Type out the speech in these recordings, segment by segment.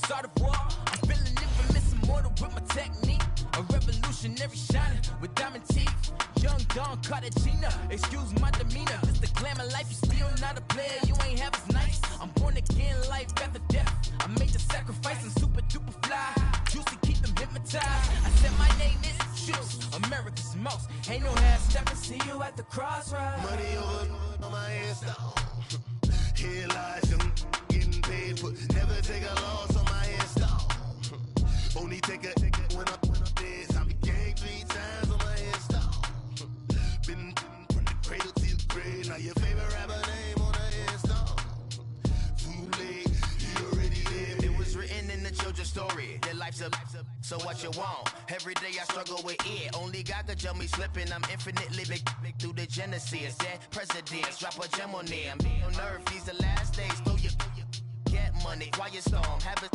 start a war. I'm feeling infamous, immortal with my technique. A revolutionary shining with diamond teeth. Young Don Cartagena, excuse my demeanor. This the glamour life, you still not a player, you ain't half as nice. I'm born again, life after death. I made the sacrifice and super duper fly. Juicy, keep them hypnotized. I said my name is Juice, America's most. Ain't no half stepping, see you at the crossroads. Money over on my install. Here lies young, getting paid for. Never take a loss on my install. Only take a when I'm dead. I be gang 3 times on my install. Been from the cradle to the grave. Now your favorite rapper name on the install. Too late, you already lived. It was written in the children's story. Their life's a so what you want? Every day I struggle with it. Only God could tell me slipping. I'm infinitely big through the genesis. Dead presidents, drop a gem on them. On earth, these the last days. Throw your get money, quiet storm. Have it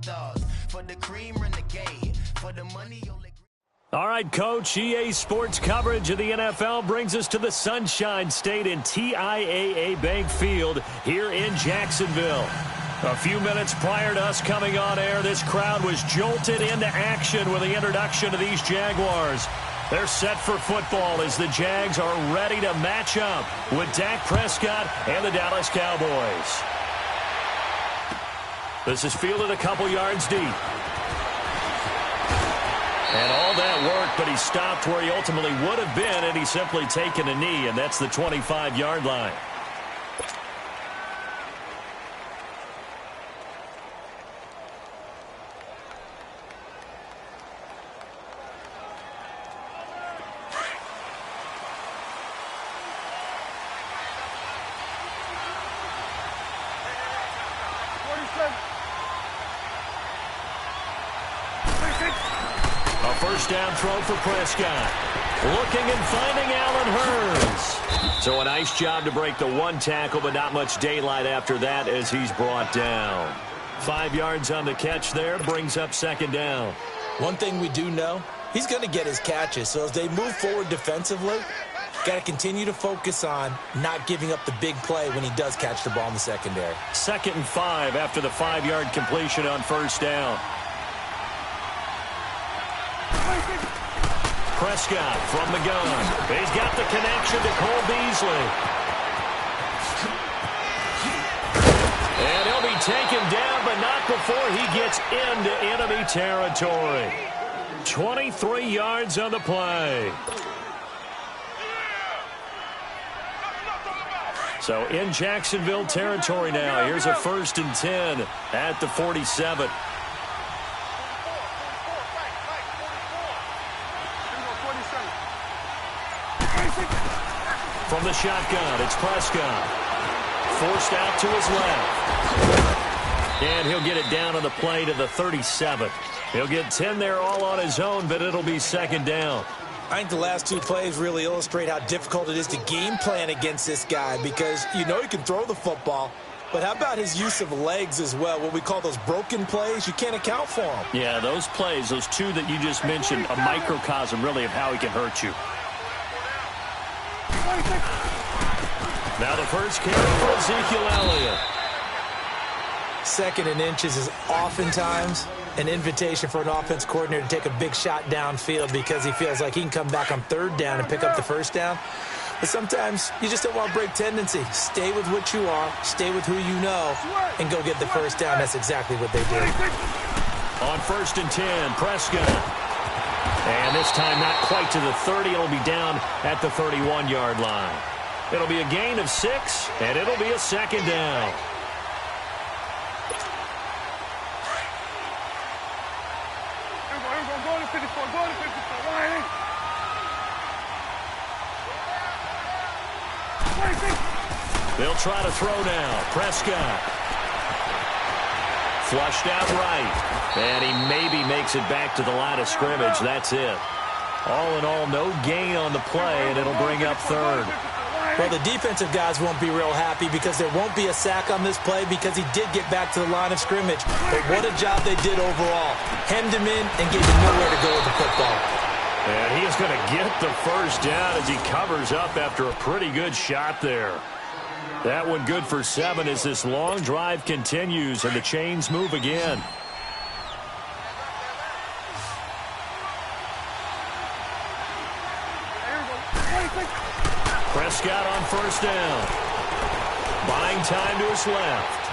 thoughts for the cream renegade. For the money, only. All right, Coach, EA Sports coverage of the NFL brings us to the Sunshine State in TIAA Bank Field here in Jacksonville. A few minutes prior to us coming on air, this crowd was jolted into action with the introduction of these Jaguars. They're set for football as the Jags are ready to match up with Dak Prescott and the Dallas Cowboys. This is fielded a couple yards deep. And all that worked, but he stopped where he ultimately would have been, and he's simply taken a knee, and that's the 25-yard line. First down throw for Prescott. Looking and finding Allen Hurns. So a nice job to break the one tackle, but not much daylight after that as he's brought down. 5 yards on the catch there, brings up second down. One thing we do know, he's going to get his catches. So as they move forward defensively, got to continue to focus on not giving up the big play when he does catch the ball in the secondary. 2nd and 5 after the 5-yard completion on first down. Prescott from the gun. He's got the connection to Cole Beasley. And he'll be taken down, but not before he gets into enemy territory. 23 yards on the play. So in Jacksonville territory now. Here's a 1st and 10 at the 47. From the shotgun, it's Prescott. Forced out to his left. And he'll get it down on the play to the 37. He'll get 10 there all on his own, but it'll be second down. I think the last 2 plays really illustrate how difficult it is to game plan against this guy because you know he can throw the football, but how about his use of legs as well? What we call those broken plays, you can't account for them. Yeah, those plays, those 2 that you just mentioned, a microcosm really of how he can hurt you. Now the first carry for Ezekiel Elliott. 2nd and inches is oftentimes an invitation for an offense coordinator to take a big shot downfield because he feels like he can come back on 3rd down and pick up the 1st down. But sometimes you just don't want to break tendency. Stay with what you are, stay with who you know, and go get the 1st down. That's exactly what they did. On 1st and 10, Prescott. And this time not quite to the 30. It'll be down at the 31-yard line. It'll be a gain of 6, and it'll be a second down. They'll try to throw now. Prescott. Flushed out right. And he maybe makes it back to the line of scrimmage. That's it. All in all, no gain on the play, and it'll bring up 3rd. Well, the defensive guys won't be real happy because there won't be a sack on this play because he did get back to the line of scrimmage. But what a job they did overall. Hemmed him in and gave him nowhere to go with the football. And he is going to get the 1st down as he covers up after a pretty good shot there. That one good for 7 as this long drive continues and the chains move again. Prescott on first down. Buying time to his left.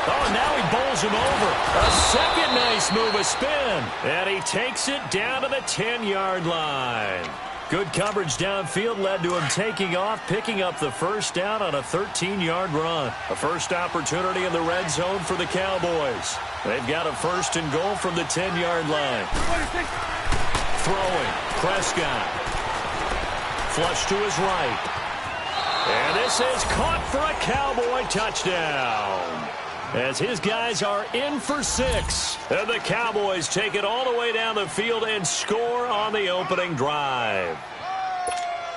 Oh, and now he bowls him over. A second nice move, a spin. And he takes it down to the 10-yard line. Good coverage downfield led to him taking off, picking up the first down on a 13-yard run. A first opportunity in the red zone for the Cowboys. They've got a first and goal from the 10-yard line. Throwing, Prescott. Flush to his right. And this is caught for a Cowboy touchdown. As his guys are in for 6. And the Cowboys take it all the way down the field and score on the opening drive.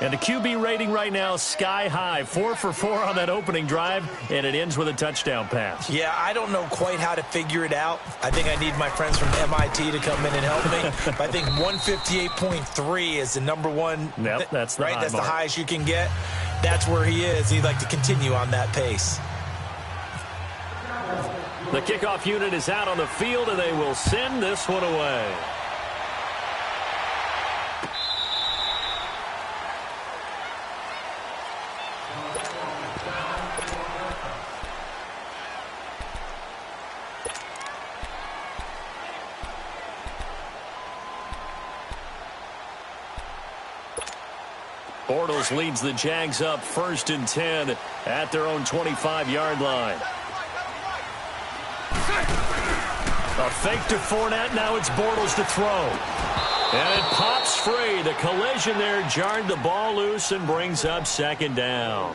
And the QB rating right now sky high. 4 for 4 on that opening drive, and it ends with a touchdown pass. Yeah, I don't know quite how to figure it out. I think I need my friends from MIT to come in and help me. But I think 158.3 is the number one. Yep, that's the right. high That's mark. the highest you can get. That's where he is. He'd like to continue on that pace. The kickoff unit is out on the field, and they will send this one away. Bortles leads the Jags up 1st and 10 at their own 25-yard line. A fake to Fournette. Now it's Bortles to throw. And it pops free. The collision there jarred the ball loose and brings up 2nd down.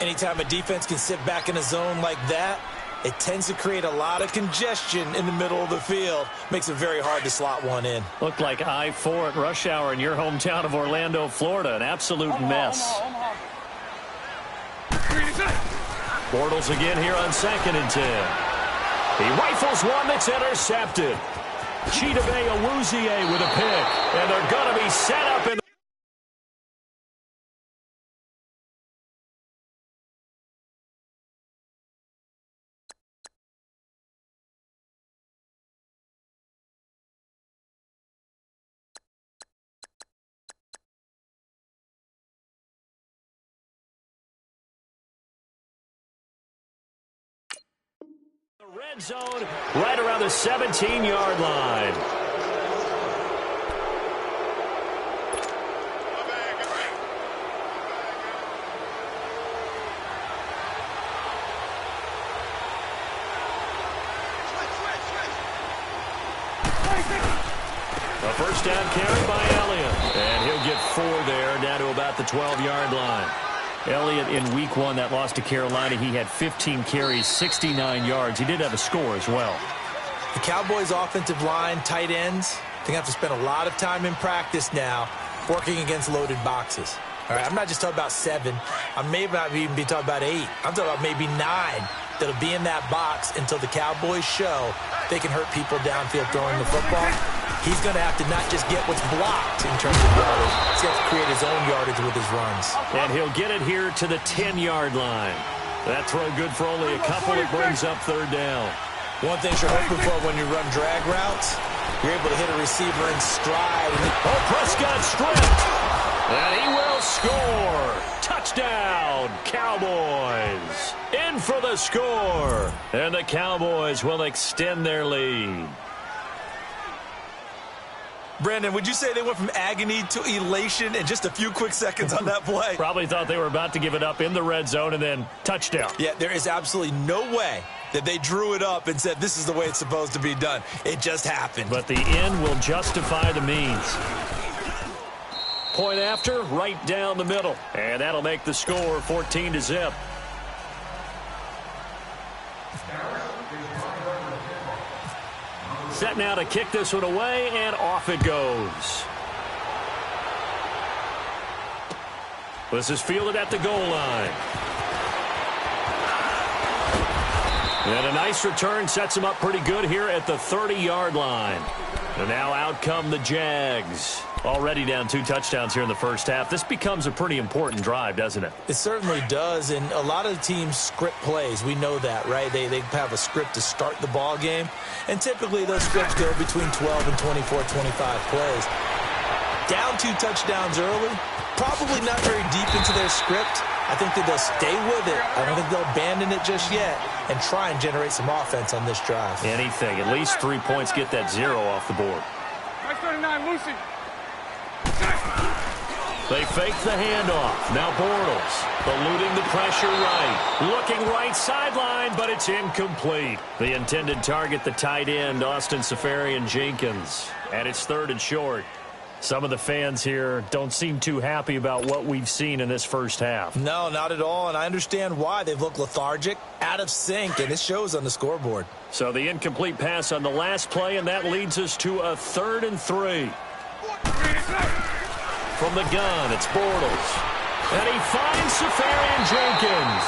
Anytime a defense can sit back in a zone like that, it tends to create a lot of congestion in the middle of the field. Makes it very hard to slot one in. Looked like I-4 at rush hour in your hometown of Orlando, Florida. An absolute mess. Bortles again here on 2nd and 10. He rifles one that's intercepted. Chidobe Awuzie with a pick. And they're going to be set up in the red zone right around the 17-yard line. A first down carry by Elliott. And he'll get 4 there, down to about the 12-yard line. Elliott in week 1, that loss to Carolina, he had 15 carries, 69 yards. He did have a score as well. The Cowboys' offensive line, tight ends, they have to spend a lot of time in practice now working against loaded boxes. All right, I'm not just talking about 7. I may not even be talking about 8. I'm talking about maybe 9 that'll be in that box until the Cowboys show they can hurt people downfield throwing the football. He's going to have to not just get what's blocked in terms of yardage. He's going to have to create his own yardage with his runs. And he'll get it here to the 10-yard line. That throw good for only a couple. It brings up 3rd down. One thing you're hoping for when you run drag routes, you're able to hit a receiver in stride. Oh, Prescott stripped. And he will score. Touchdown, Cowboys. In for the score. And the Cowboys will extend their lead. Brandon, would you say they went from agony to elation in just a few quick seconds on that play? Probably thought they were about to give it up in the red zone and then touchdown. Yeah, there is absolutely no way that they drew it up and said this is the way it's supposed to be done. It just happened. But the end will justify the means. Point after, right down the middle. And that'll make the score 14-0. Set now to kick this one away, and off it goes. This is fielded at the goal line. And a nice return sets him up pretty good here at the 30-yard line. And now out come the Jags. Already down 2 touchdowns here in the first half. This becomes a pretty important drive, doesn't it? It certainly does, and a lot of the teams script plays. We know that, right? They have a script to start the ball game, and typically those scripts go between 12 and 24, 25 plays. Down 2 touchdowns early, probably not very deep into their script. I think that they'll stay with it. I don't think they'll abandon it just yet and try and generate some offense on this drive. Anything. At least 3 points, get that 0 off the board. 39, Lucy. They fake the handoff. Now Bortles eluding the pressure right. Looking right sideline, but it's incomplete. The intended target, the tight end, Austin Seferian-Jenkins. And it's 3rd and short. Some of the fans here don't seem too happy about what we've seen in this first half. No, not at all, and I understand why. They've looked lethargic, out of sync, and it shows on the scoreboard. So the incomplete pass on the last play, and that leads us to a 3rd and 3. From the gun, it's Bortles. And he finds Seferian-Jenkins.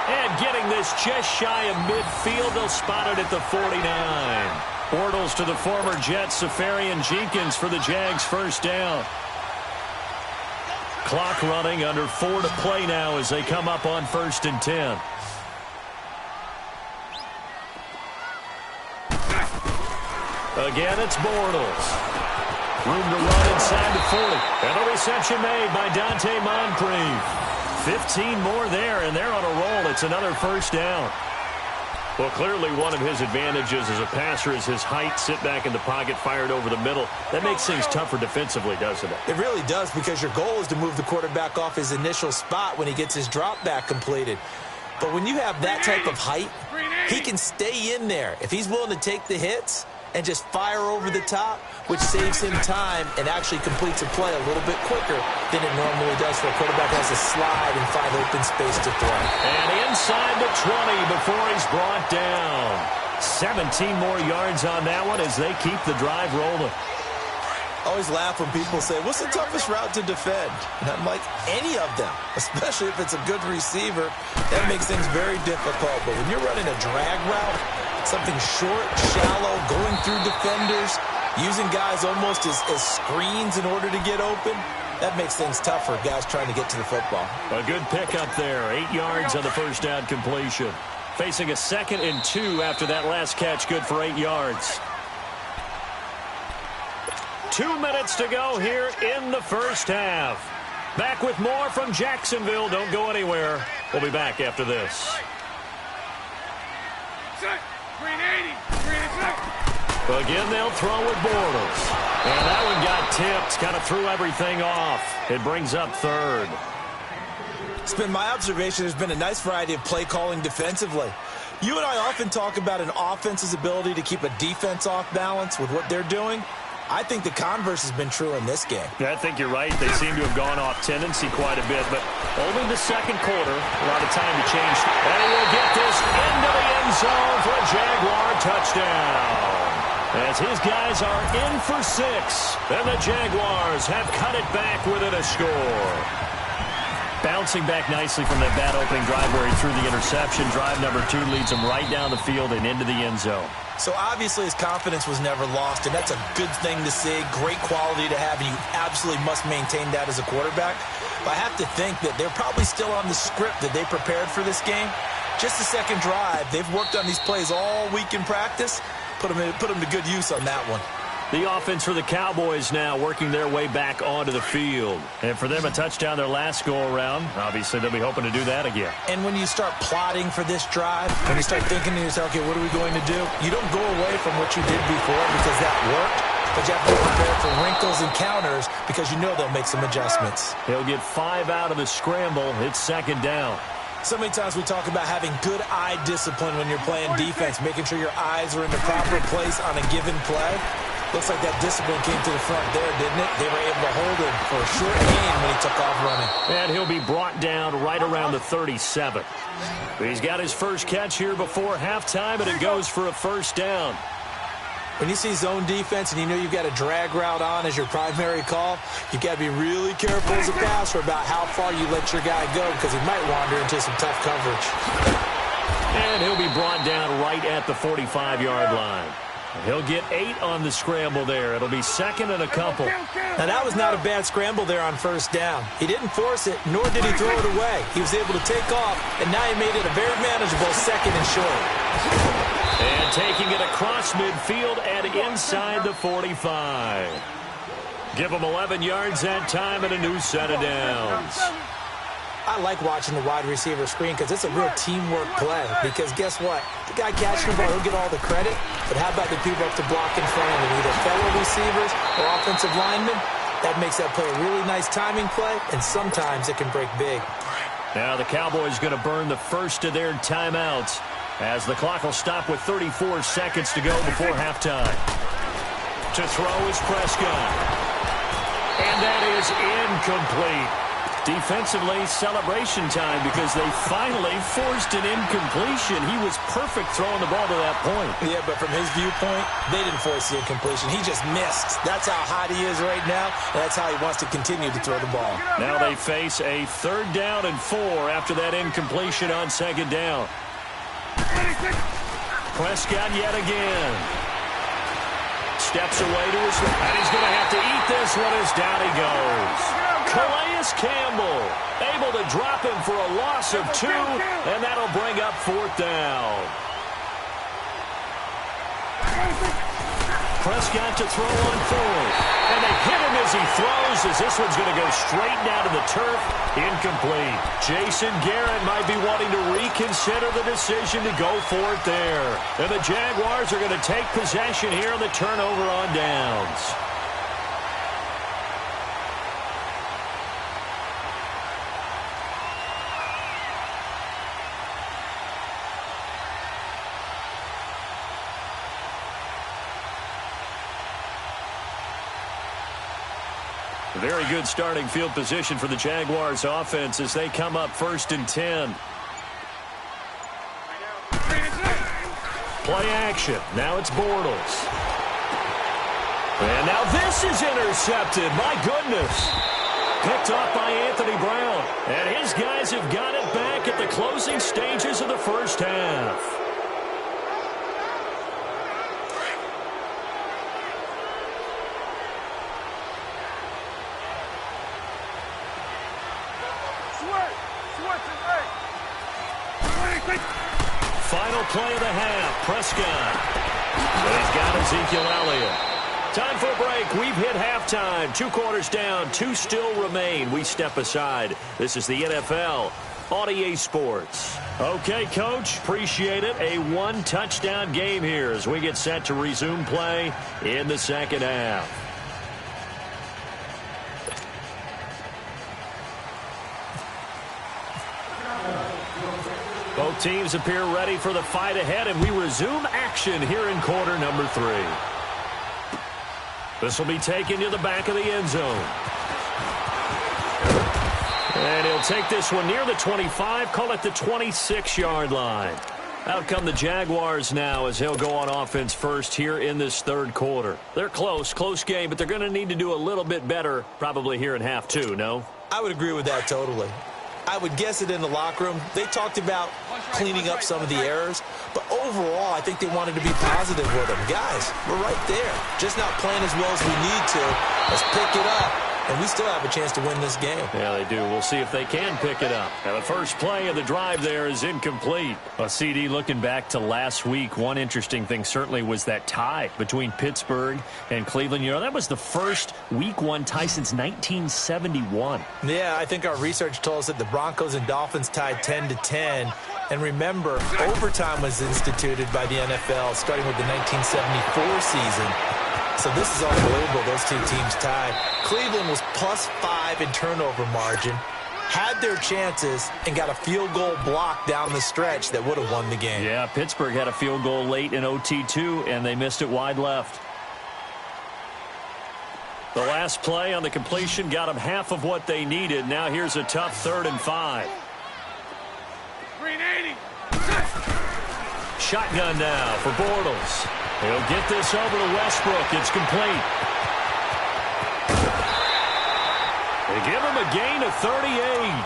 And getting this just shy of midfield, they'll spot it at the 49. Bortles to the former Jet, Seferian-Jenkins for the Jags' first down. Clock running, under 4 to play now as they come up on 1st and 10. Again, it's Bortles. Room to run inside the 40. And a reception made by Dante Moncrief. 15 more there, and they're on a roll. It's another first down. Well, clearly one of his advantages as a passer is his height, sit back in the pocket, fired over the middle. That makes things tougher defensively, doesn't it? It really does, because your goal is to move the quarterback off his initial spot when he gets his drop back completed. But when you have that type of height, he can stay in there. If he's willing to take the hits and just fire over the top, which saves him time and actually completes a play a little bit quicker than it normally does for a quarterback who has to slide and find open space to throw. And inside the 20 before he's brought down. 17 more yards on that one as they keep the drive rolling. I always laugh when people say, what's the toughest route to defend? And I'm like, any of them, especially if it's a good receiver. That makes things very difficult. But when you're running a drag route, something short, shallow, going through defenders, using guys almost as screens in order to get open, that makes things tough for guys trying to get to the football. A good pickup there. 8 yards on the first down completion. Facing a 2nd and 2 after that last catch, good for 8 yards. 2 minutes to go here in the first half. Back with more from Jacksonville. Don't go anywhere. We'll be back after this. Again, they'll throw with Bortles. And that one got tipped. Kind of threw everything off. It brings up 3rd. It's been my observation there's been a nice variety of play calling defensively. You and I often talk about an offense's ability to keep a defense off balance with what they're doing. I think the converse has been true in this game. Yeah, I think you're right. They seem to have gone off tendency quite a bit, but only the 2nd quarter. A lot of time to change. And he will get this into the end zone for a Jaguar touchdown. As his guys are in for 6. And the Jaguars have cut it back within a score. Bouncing back nicely from that bad opening drive where he threw the interception. Drive number 2 leads him right down the field and into the end zone. So obviously his confidence was never lost, and that's a good thing to see, great quality to have, and you absolutely must maintain that as a quarterback. But I have to think that they're probably still on the script that they prepared for this game. Just the 2nd drive, they've worked on these plays all week in practice. Put them to good use on that one. The offense for the Cowboys now working their way back onto the field. And for them, a touchdown their last go-around. Obviously, they'll be hoping to do that again. And when you start plotting for this drive, when you start thinking to yourself, okay, what are we going to do? You don't go away from what you did before because that worked. But you have to be prepared for wrinkles and counters because you know they'll make some adjustments. He'll get 5 out of the scramble. It's 2nd down. So many times we talk about having good eye discipline when you're playing defense, making sure your eyes are in the proper place on a given play. Looks like that discipline came to the front there, didn't it? They were able to hold him for a short gain when he took off running. And he'll be brought down right around the 37. He's got his first catch here before halftime, and it goes for a first down. When you see zone defense and you know you've got a drag route on as your primary call, you've got to be really careful as a passer about how far you let your guy go because he might wander into some tough coverage. And he'll be brought down right at the 45-yard line. He'll get 8 on the scramble there. It'll be second and a couple. Now, that was not a bad scramble there on first down. He didn't force it, nor did he throw it away. He was able to take off, and now he made it a very manageable second and short. And taking it across midfield and inside the 45. Give him 11 yards that time and a new set of downs. I like watching the wide receiver screen because it's a real teamwork play. Because guess what? The guy catching the ball, he'll get all the credit. But how about the people up to block in front of him, either fellow receivers or offensive linemen? That makes that play a really nice timing play, and sometimes it can break big. Now the Cowboys going to burn the first of their timeouts as the clock will stop with 34 seconds to go before halftime. To throw is Prescott. And that is incomplete. Defensively, celebration time because they finally forced an incompletion. He was perfect throwing the ball to that point. Yeah, but from his viewpoint, they didn't force the incompletion. He just missed. That's how hot he is right now, and that's how he wants to continue to throw the ball. Now they face a 3rd down and 4 after that incompletion on 2nd down. Prescott yet again. Steps away to his right, and he's going to have to eat this one as down he goes. Calais Campbell able to drop him for a loss of 2, and that'll bring up 4th down. Prescott to throw on 4th, and they hit him as he throws as this one's going to go straight down to the turf. Incomplete. Jason Garrett might be wanting to reconsider the decision to go for it there. And the Jaguars are going to take possession here on the turnover on downs. Very good starting field position for the Jaguars offense as they come up 1st and 10. Play action. Now it's Bortles. And now this is intercepted. My goodness. Picked off by Anthony Brown. And his guys have got it back at the closing stages of the first half. Final play of the half, Prescott. But he's got Ezekiel Elliott. Time for a break. We've hit halftime. 2 quarters down, 2 still remain. We step aside. This is the NFL on EA Sports. Okay, Coach, appreciate it. A 1-touchdown game here as we get set to resume play in the second half. Both teams appear ready for the fight ahead, and we resume action here in quarter number 3. This will be taken to the back of the end zone. And he'll take this one near the 25, call it the 26-yard line. Out come the Jaguars now as they'll go on offense first here in this 3rd quarter. They're close game, but they're going to need to do a little bit better probably here in half 2, no? I would agree with that totally. I would guess it in the locker room. They talked about cleaning up some of the errors, but overall, I think they wanted to be positive with them. Guys, we're right there. Just not playing as well as we need to. Let's pick it up, and we still have a chance to win this game. Yeah, they do. We'll see if they can pick it up. Now, the first play of the drive there is incomplete. Well, CD, looking back to last week, one interesting thing certainly was that tie between Pittsburgh and Cleveland. You know, that was the first Week 1 tie since 1971. Yeah, I think our research told us that the Broncos and Dolphins tied 10-10. And remember, overtime was instituted by the NFL starting with the 1974 season. So this is unbelievable, those 2 teams tied. Cleveland was +5 in turnover margin, had their chances, and got a field goal block down the stretch that would have won the game. Yeah, Pittsburgh had a field goal late in OT too, and they missed it wide left. The last play on the completion got them half of what they needed. Now here's a tough 3rd and 5. Shotgun now for Bortles. He'll get this over to Westbrook. It's complete. They give him a gain of 38.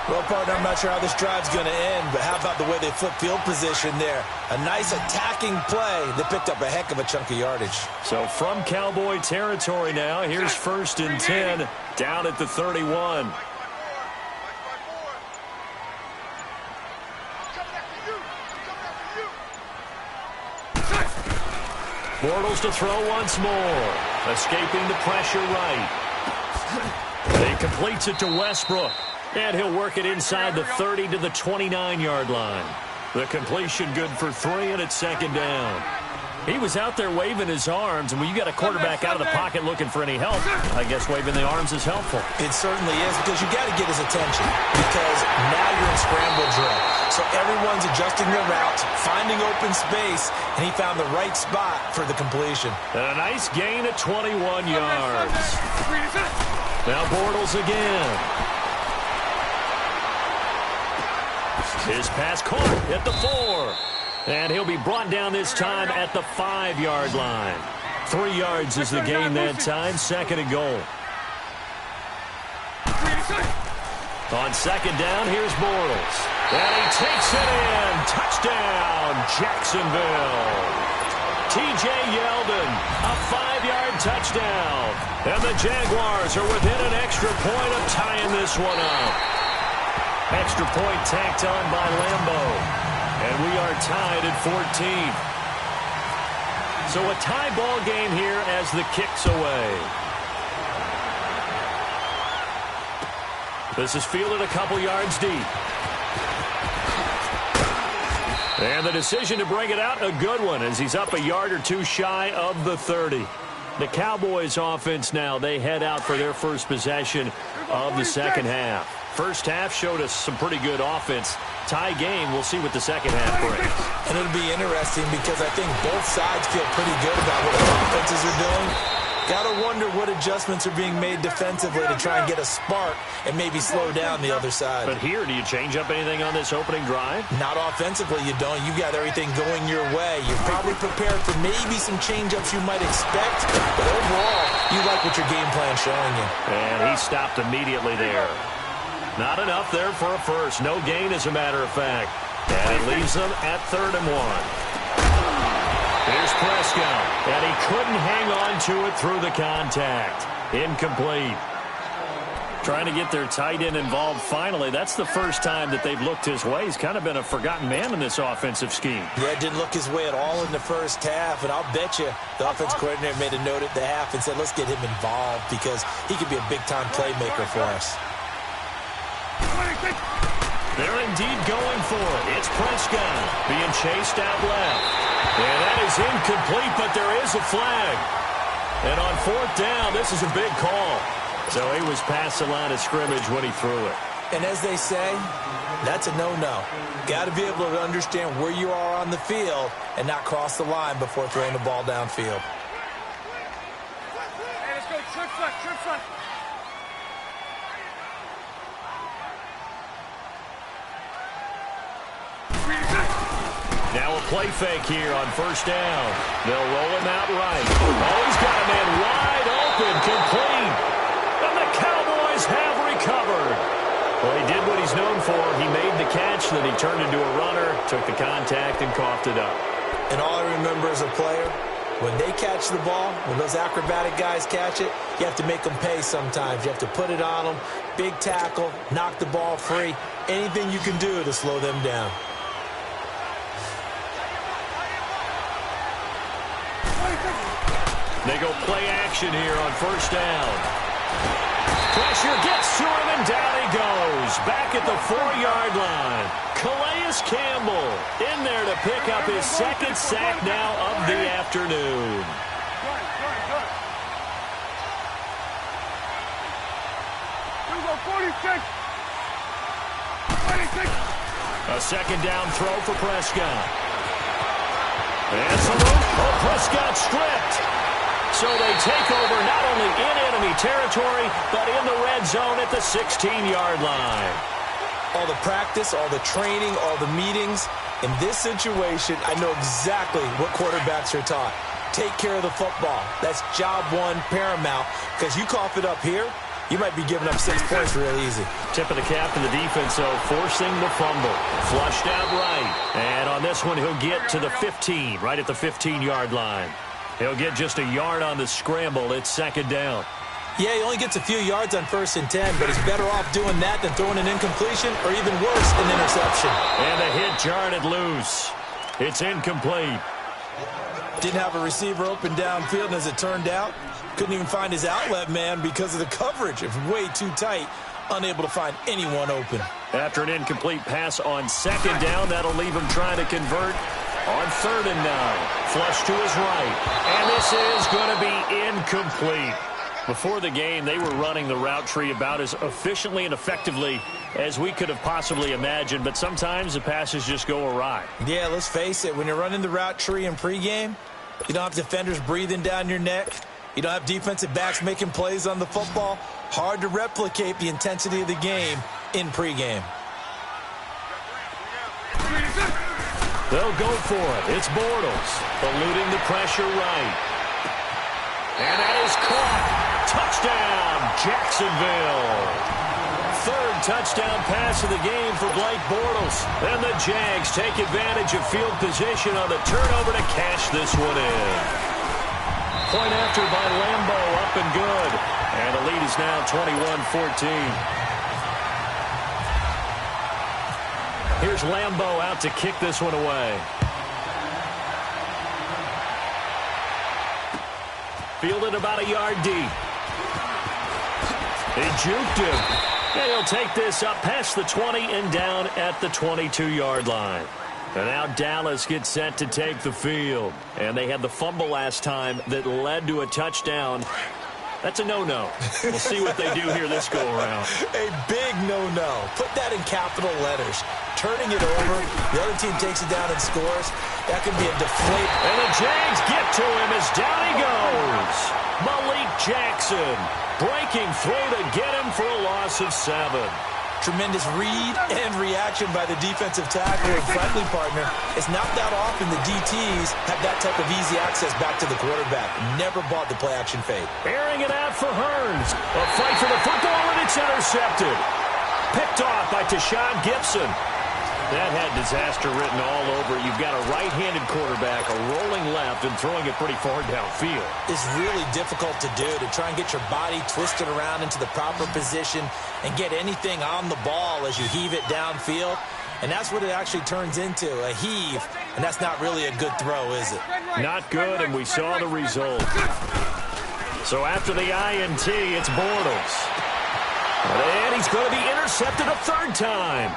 Well, partner, I'm not sure how this drive's going to end, but how about the way they flip field position there? A nice attacking play that picked up a heck of a chunk of yardage. So from Cowboy territory now, here's 1st and 10 down at the 31. Bortles to throw once more. Escaping the pressure right. He completes it to Westbrook. And he'll work it inside the 30 to the 29-yard line. The completion good for 3, and it's 2nd down. He was out there waving his arms, and when you got a quarterback out of the pocket looking for any help, I guess waving the arms is helpful. It certainly is, because you got to get his attention, because now you're in scramble drill. So everyone's adjusting their routes, finding open space, and he found the right spot for the completion. And a nice gain of 21 yards. Now Bortles again. His pass caught at the 4. And he'll be brought down this time at the 5-yard line. 3 yards is the gain that time. 2nd and goal. On 2nd down, here's Bortles. And he takes it in. Touchdown, Jacksonville. T.J. Yeldon, a 5-yard touchdown. And the Jaguars are within an extra point of tying this one up. Extra point tacked on by Lambeau. And we are tied at 14. So a tie ball game here as the kick's away. This is fielded a couple yards deep. And the decision to bring it out, a good one, as he's up a yard or two shy of the 30. The Cowboys offense now, they head out for their first possession of the second half. First half showed us some pretty good offense. Tie game, we'll see what the second half brings. And it'll be interesting because I think both sides feel pretty good about what their offenses are doing. Got to wonder what adjustments are being made defensively to try and get a spark and maybe slow down the other side. But here, do you change up anything on this opening drive? Not offensively, you don't. You got everything going your way. You're probably prepared for maybe some change-ups you might expect, but overall, you like what your game plan's showing you. And he stopped immediately there. Not enough there for a first. No gain, as a matter of fact. And it leaves them at 3rd and 1. Here's Prescott. And he couldn't hang on to it through the contact. Incomplete. Trying to get their tight end involved finally. That's the first time that they've looked his way. He's kind of been a forgotten man in this offensive scheme. Yeah, didn't look his way at all in the first half. And I'll bet you the offense coordinator made a note at the half and said, let's get him involved because he could be a big-time playmaker for us. They're indeed going for it. It's Prescott being chased out left. And that is incomplete, but there is a flag. And on 4th down, this is a big call. So he was past the line of scrimmage when he threw it. And as they say, that's a no-no. Got to be able to understand where you are on the field and not cross the line before throwing the ball downfield. Hey, let's go. Trip front, trip front. Now a play fake here on 1st down. They'll roll him out right. Oh, he's got a man wide open, complete. And the Cowboys have recovered. Well, he did what he's known for. He made the catch, then he turned into a runner, took the contact, and coughed it up. And all I remember as a player, when they catch the ball, when those acrobatic guys catch it, you have to make them pay sometimes. You have to put it on them, big tackle, knock the ball free, anything you can do to slow them down. They go play action here on 1st down. Pressure gets to him, and down he goes. Back at the 4-yard line. Calais Campbell in there to pick up his 2nd sack now of the afternoon. Here we go, 46. 26. A 2nd down throw for Prescott. And salute. Oh, Prescott stripped. So they take over not only in enemy territory, but in the red zone at the 16-yard line. All the practice, all the training, all the meetings. In this situation, I know exactly what quarterbacks are taught. Take care of the football. That's job one, paramount, because you cough it up here, you might be giving up 6 points real easy. Tip of the cap to the defense, though, forcing the fumble. Flushed out right. And on this one, he'll get to the 15, right at the 15-yard line. He'll get just a yard on the scramble. It's second down. Yeah, he only gets a few yards on 1st and 10, but he's better off doing that than throwing an incompletion or even worse, an interception. And the hit jarred it loose. It's incomplete. Didn't have a receiver open downfield, and as it turned out, couldn't even find his outlet man because of the coverage. It was way too tight, unable to find anyone open. After an incomplete pass on second down, that'll leave him trying to convert on 3rd and 9. Flush to his right. And this is going to be incomplete. Before the game, they were running the route tree about as efficiently and effectively as we could have possibly imagined, but sometimes the passes just go awry. Yeah, let's face it, when you're running the route tree in pregame, you don't have defenders breathing down your neck. You don't have defensive backs making plays on the football. Hard to replicate the intensity of the game in pregame. They'll go for it. It's Bortles, eluding the pressure right. And that is caught. Touchdown, Jacksonville. 3rd touchdown pass of the game for Blake Bortles. And the Jags take advantage of field position on the turnover to cash this one in. Point after by Lambo, up and good. And the lead is now 21-14. Here's Lambo out to kick this one away. Fielded about a yard deep. He juked him. And he'll take this up past the 20 and down at the 22-yard line. And now Dallas gets set to take the field. And they had the fumble last time that led to a touchdown. That's a no-no. We'll see what they do here this go-around. A big no-no. Put that in capital letters. Turning it over, the other team takes it down and scores. That could be a deflate. And the Jags get to him as down he goes. Malik Jackson breaking through to get him for a loss of 7. Tremendous read and reaction by the defensive tackle and friendly partner. It's not that often the DTs have that type of easy access back to the quarterback. Never bought the play-action fade. Airing it out for Hearns. A fight for the football, and it's intercepted. Picked off by Tashawn Gibson. That had disaster written all over it. You've got a right-handed quarterback, a rolling left, and throwing it pretty far downfield. It's really difficult to do, to try and get your body twisted around into the proper position and get anything on the ball as you heave it downfield. And that's what it actually turns into, a heave. And that's not really a good throw, is it? Not good, and we saw the result. So after the INT, it's Bortles. And he's going to be intercepted a 3rd time.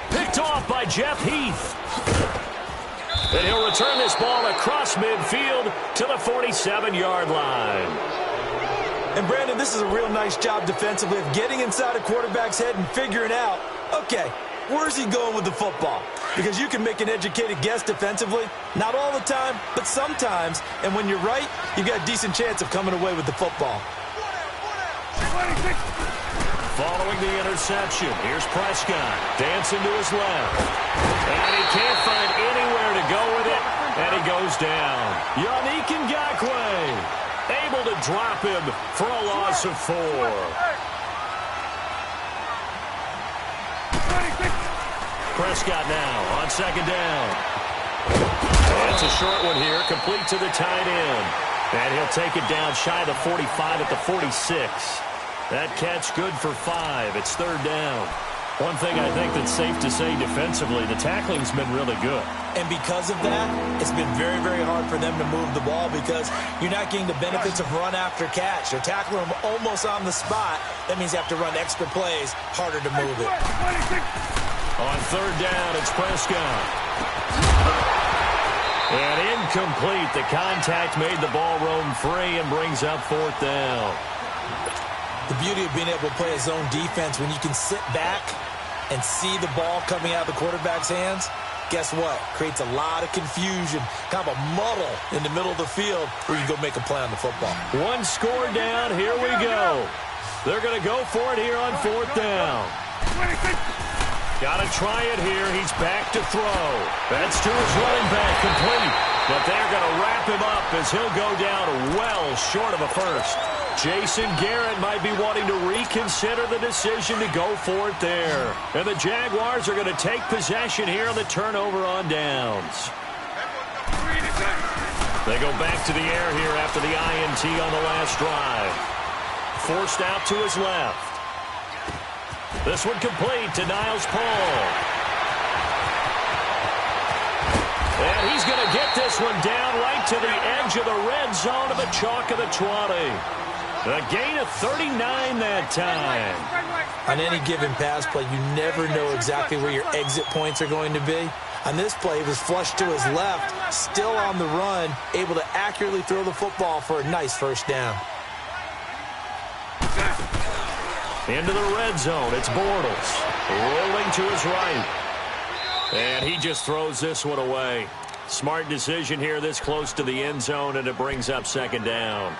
Picked off by Jeff Heath. And he'll return this ball across midfield to the 47-yard line. And, Brandon, this is a real nice job defensively of getting inside a quarterback's head and figuring out, okay, where's he going with the football? Because you can make an educated guess defensively. Not all the time, but sometimes. And when you're right, you've got a decent chance of coming away with the football. Following the interception, here's Prescott. Dancing to his left. And he can't find anywhere to go with it. And he goes down. Yannick Ngakoue able to drop him for a loss of 4. Prescott now on 2nd down. That's a short one here, complete to the tight end. And he'll take it down shy of the 45 at the 46. That catch good for 5. It's 3rd down. One thing I think that's safe to say defensively, the tackling's been really good. And because of that, it's been very, very hard for them to move the ball because you're not getting the benefits of run after catch. They're tackling them almost on the spot. That means you have to run extra plays, harder to move it. On 3rd down, it's Prescott. And incomplete. The contact made the ball roam free and brings up 4th down. The beauty of being able to play a zone defense when you can sit back and see the ball coming out of the quarterback's hands, guess what? Creates a lot of confusion, kind of a muddle in the middle of the field where you go make a play on the football. 1 score down. Here we go. They're going to go for it here on 4th down. Got to try it here. He's back to throw. That's to his running back, complete. But they're going to wrap him up as he'll go down well short of a first. Jason Garrett might be wanting to reconsider the decision to go for it there. And the Jaguars are going to take possession here on the turnover on downs. They go back to the air here after the INT on the last drive. Forced out to his left. This one complete to Niles Paul. And he's going to get this one down right to the edge of the red zone of the chalk of the 20. A gain of 39 that time. On any given pass play, you never know exactly where your exit points are going to be. On this play, he was flushed to his left, still on the run, able to accurately throw the football for a nice first down. Into the red zone, it's Bortles. Rolling to his right. And he just throws this one away. Smart decision here this close to the end zone, and it brings up second down.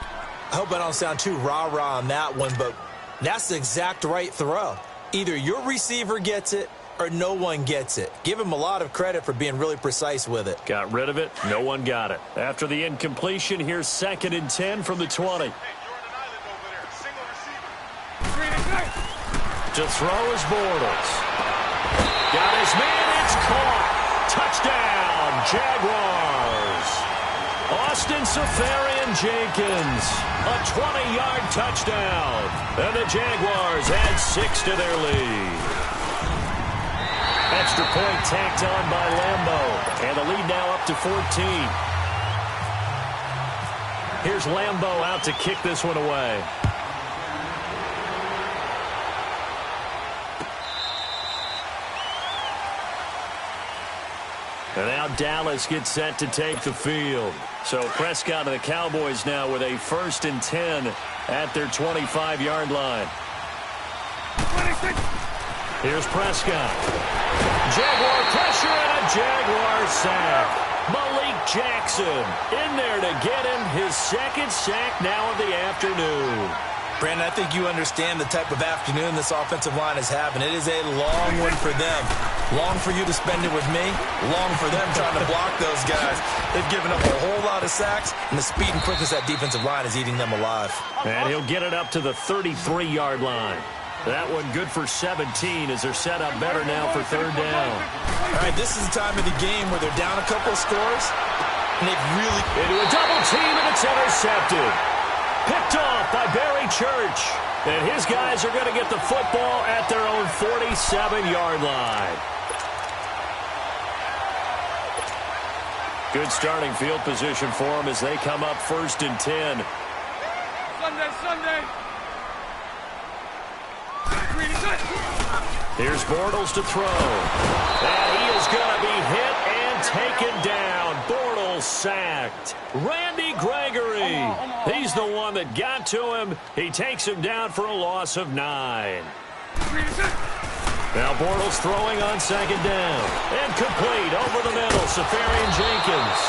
I hope I don't sound too rah-rah on that one, but that's the exact right throw. Either your receiver gets it or no one gets it. Give him a lot of credit for being really precise with it. Got rid of it. No one got it. After the incompletion, here's 2nd and 10 from the 20. To throw is Bortles. Got his man. It's caught. Touchdown, Jaguars. Austin Safarian-Jenkins, a 20-yard touchdown. And the Jaguars add 6 to their lead. Extra point tacked on by Lambeau. And the lead now up to 14. Here's Lambeau out to kick this one away. And now Dallas gets set to take the field. So Prescott and the Cowboys now with a 1st and 10 at their 25-yard line. 26. Here's Prescott. Jaguar pressure and a Jaguar sack. Malik Jackson in there to get him his 2nd sack now of the afternoon. Brandon, I think you understand the type of afternoon this offensive line is having. It is a long one for them. Long for you to spend it with me. Long for them trying to block those guys. They've given up a whole lot of sacks, and the speed and quickness of that defensive line is eating them alive. And he'll get it up to the 33-yard line. That one good for 17 as they're set up better now for 3rd down. All right, this is the time of the game where they're down a couple of scores, and they've really... Into a double team, and it's intercepted. Picked off by Barry Church. And his guys are going to get the football at their own 47-yard line. Good starting field position for them as they come up 1st and 10. Sunday. Here's Bortles to throw. And he is going to be hit and taken down. Bortles sacked. Randy Gregory. He's the one that got to him. He takes him down for a loss of 9. Now Bortles throwing on 2nd down. And complete over the middle. Safarian-Jenkins.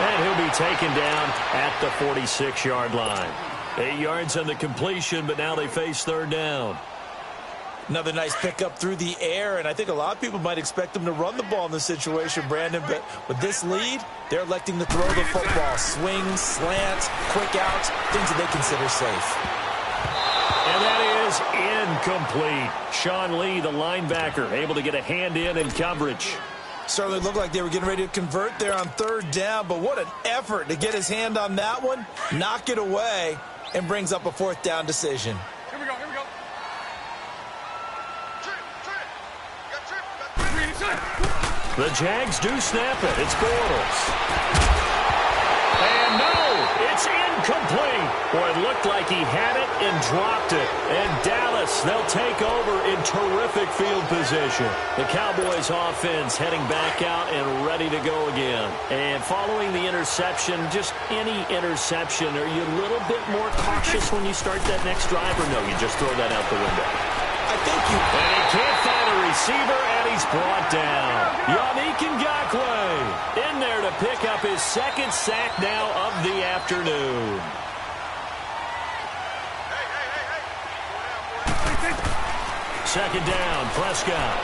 And he'll be taken down at the 46-yard line. 8 yards on the completion, but now they face 3rd down. Another nice pickup through the air, and I think a lot of people might expect them to run the ball in this situation, Brandon, but with this lead, they're electing to throw the football. Swings, slants, quick outs, things that they consider safe. And that is incomplete. Sean Lee, the linebacker, able to get a hand in coverage. Certainly looked like they were getting ready to convert there on 3rd down, but what an effort to get his hand on that one, knock it away, and brings up a 4th down decision. Here we go. The Jags do snap it. It's Bortles. And no, it's incomplete. Boy, it looked like he had it and dropped it. And Dallas, they'll take over in terrific field position. The Cowboys offense heading back out and ready to go again. And following the interception, just any interception, are you a little bit more cautious when you start that next drive, or no, you just throw that out the window? I think you... And he can't find a receiver, and he's brought down. Yannick Ngakoue in there to pick up his 2nd sack now of the afternoon. Second down, Prescott.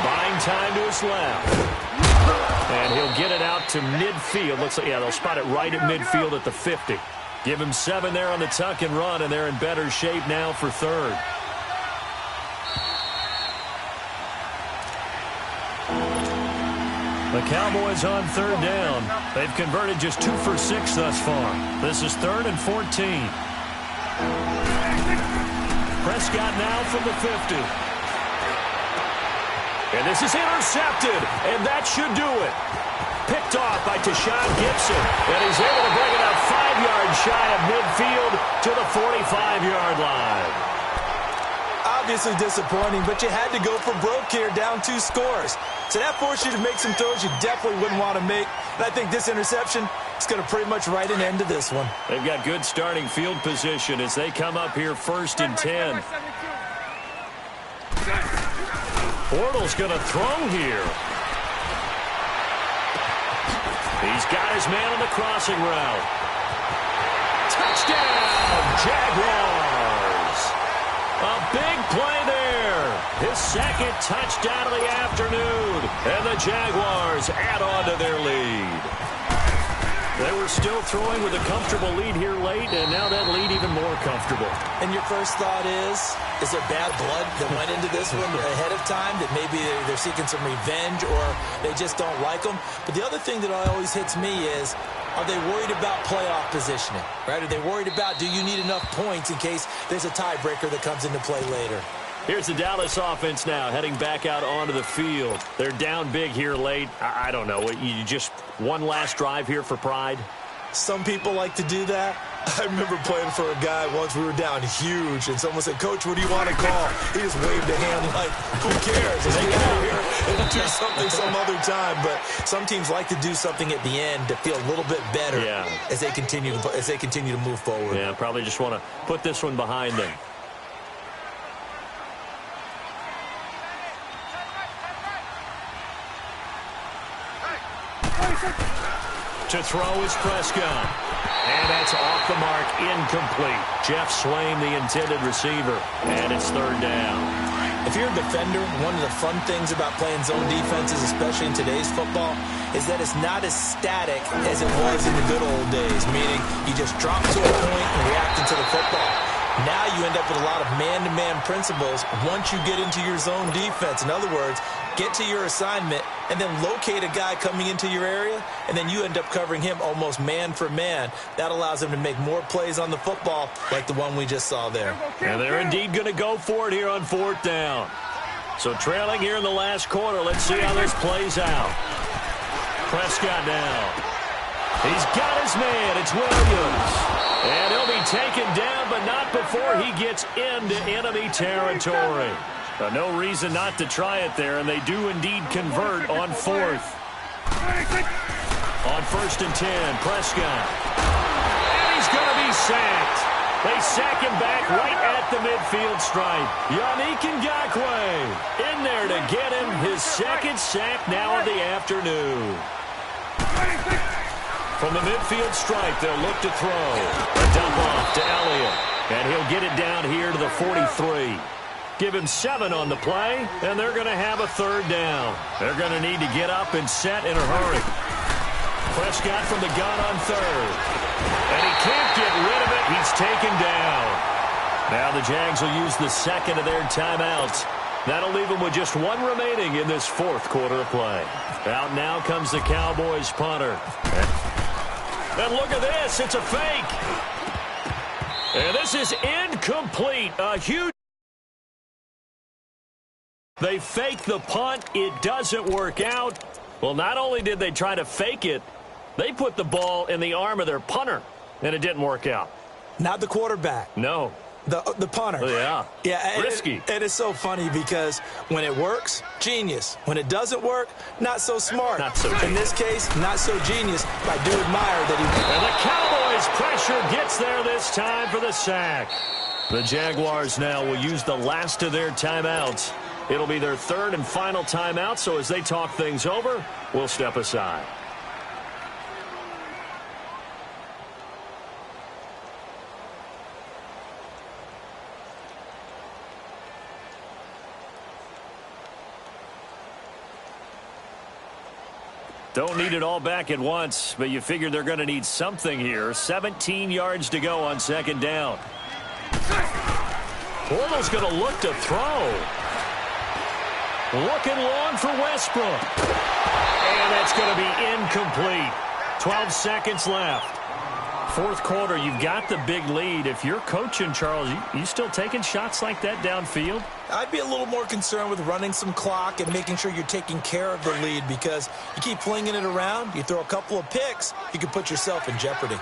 Buying time to his left. And he'll get it out to midfield. Looks like, yeah, they'll spot it right at midfield at the 50. Give him 7 there on the tuck and run, and they're in better shape now for third. The Cowboys on third down. They've converted just 2 for 6 thus far. This is 3rd and 14. Prescott now from the 50. And this is intercepted, and that should do it. Picked off by Tashawn Gibson, and he's able to bring it up 5 yards shy of midfield to the 45-yard line. Obviously disappointing, but you had to go for broke here, down 2 scores. So that forced you to make some throws you definitely wouldn't want to make. And I think this interception is going to pretty much write an end to this one. They've got good starting field position as they come up here 1st and 10. Bortles going to throw here. He's got his man on the crossing route. Touchdown, Jaguars. A big play there. His 2nd touchdown of the afternoon. And the Jaguars add on to their lead. They were still throwing with a comfortable lead here late, and now that lead even more comfortable. And your first thought is there bad blood that went into this one ahead of time, that maybe they're seeking some revenge or they just don't like them? But the other thing that always hits me is, are they worried about playoff positioning? Right? Are they worried about, do you need enough points in case there's a tiebreaker that comes into play later? Here's the Dallas offense now heading back out onto the field. They're down big here late. I don't know. You just one last drive here for pride? Some people like to do that. I remember playing for a guy once. We were down huge, and someone said, "Coach, what do you want to call?" He just waved a hand like, who cares? Let's get out of here and do something some other time. But some teams like to do something at the end to feel a little bit better as they continue to move forward. Yeah, probably just want to put this one behind them. To throw is Prescott. And that's off the mark, incomplete. Jeff Swain, the intended receiver. And it's 3rd down. If you're a defender, one of the fun things about playing zone defenses, especially in today's football, is that it's not as static as it was in the good old days, meaning you just drop to a point and react into the football. Now you end up with a lot of man-to-man principles once you get into your zone defense. In other words, get to your assignment and then locate a guy coming into your area, and then you end up covering him almost man for man. That allows him to make more plays on the football like the one we just saw there. And they're indeed going to go for it here on 4th down. So trailing here in the last quarter, let's see how this plays out. Prescott now. He's got his man. It's Williams. And he'll be taken down, but not before he gets into enemy territory. No reason not to try it there, and they do indeed convert on 4th. On 1st and 10, Prescott. And he's going to be sacked. They sack him back right at the midfield stripe. Yannick Ngakoue in there to get him his 2nd sack now of the afternoon. From the midfield stripe, they'll look to throw. A dump off to Elliott. And he'll get it down here to the 43. Give him 7 on the play, and they're going to have a 3rd down. They're going to need to get up and set in a hurry. Prescott from the gun on 3rd. And he can't get rid of it. He's taken down. Now the Jags will use the 2nd of their timeouts. That'll leave them with just 1 remaining in this 4th quarter of play. Out now comes the Cowboys punter. And look at this. It's a fake. And this is incomplete. A huge... They fake the punt. It doesn't work out. Well, not only did they try to fake it, they put the ball in the arm of their punter, and it didn't work out. Not the quarterback. No. The punter. Yeah. Risky. And it's so funny because when it works, genius. When it doesn't work, not so smart. Not so genius. In this case, not so genius. But I do admire that he... And the Cowboys' pressure gets there this time for the sack. The Jaguars now will use the last of their timeouts. It'll be their 3rd and final timeout, so as they talk things over, we'll step aside. Don't need it all back at once, but you figure they're going to need something here. 17 yards to go on second down. Bortles going to look to throw. Looking long for Westbrook. And that's going to be incomplete. 12 seconds left. Fourth quarter, you've got the big lead. If you're coaching, Charles, you still taking shots like that downfield? I'd be a little more concerned with running some clock and making sure you're taking care of the lead, because you keep flinging it around, you throw a couple of picks, you can put yourself in jeopardy.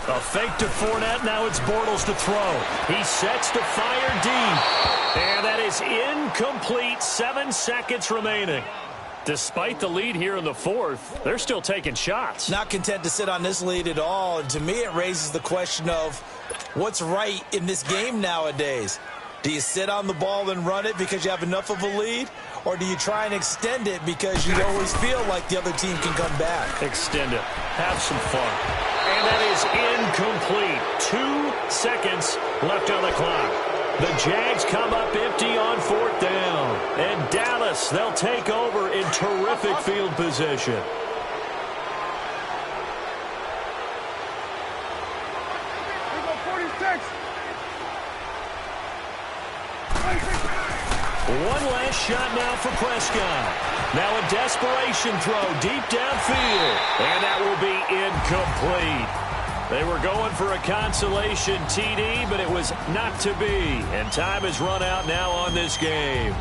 A fake to Fournette. Now it's Bortles to throw. He sets to fire deep. And that is incomplete. 7 seconds remaining. Despite the lead here in the fourth, they're still taking shots. Not content to sit on this lead at all. And to me, it raises the question of what's right in this game nowadays. Do you sit on the ball and run it because you have enough of a lead? Or do you try and extend it because you always feel like the other team can come back? Extend it. Have some fun. And that is incomplete. 2 seconds left on the clock. The Jags come up empty on fourth down. And Dallas, they'll take over in terrific field position. Here go 46. One last shot now for Prescott. Now a desperation throw deep downfield. And that will be incomplete. They were going for a consolation TD, but it was not to be. And time has run out now on this game.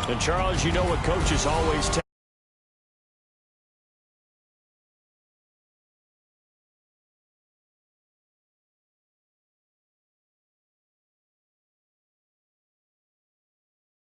And Charles, you know what coaches always tell